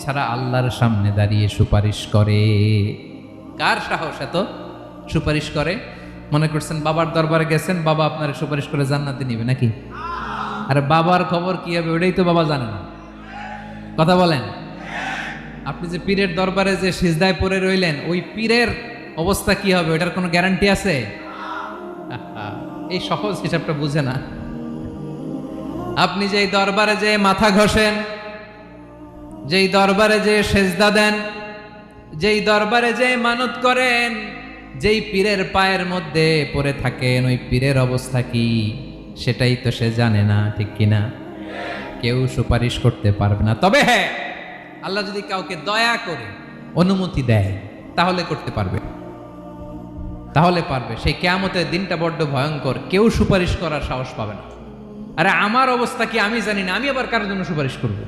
এছাড়া আল্লাহর সামনে দাঁড়িয়ে সুপারিশ করে। কার সাহস এত সুপারিশ করে? মনে করছেন বাবার দরবারে গেছেন, বাবা আপনার সুপারিশ করে জান্নাতে নিবে নাকি? আরে বাবার খবর কি হবে ওটাই তো বাবা জানে না। কথা বলেন। আপনি যে পীরের দরবারে যে সিজদায় পড়ে রইলেন, ওই পীরের অবস্থা কি হবে ওটার কোনো গ্যারান্টি আছে? এই সহজ হিসাবটা বুঝে না। আপনি যেই দরবারে যে মাথা ঘষেন, যেই দরবারে যে সেজদা দেন, যেই দরবারে যে মানত করেন, যেই পীরের পায়ের মধ্যে পড়ে থাকেন, ওই পীরের অবস্থা কি সেটাই তো সে জানে না, ঠিক কিনা? কেউ সুপারিশ করতে পারবে না। তবে হ্যাঁ, আল্লাহ যদি কাউকে দয়া করে অনুমতি দেয় তাহলে করতে পারবে, তাহলে পারবে। সেই কিয়ামতের দিনটা বড্ড ভয়ঙ্কর, কেউ সুপারিশ করার সাহস পাবে না। আরে আমার অবস্থা কি আমি জানি না, আমি আবার কারোর জন্য সুপারিশ করবো?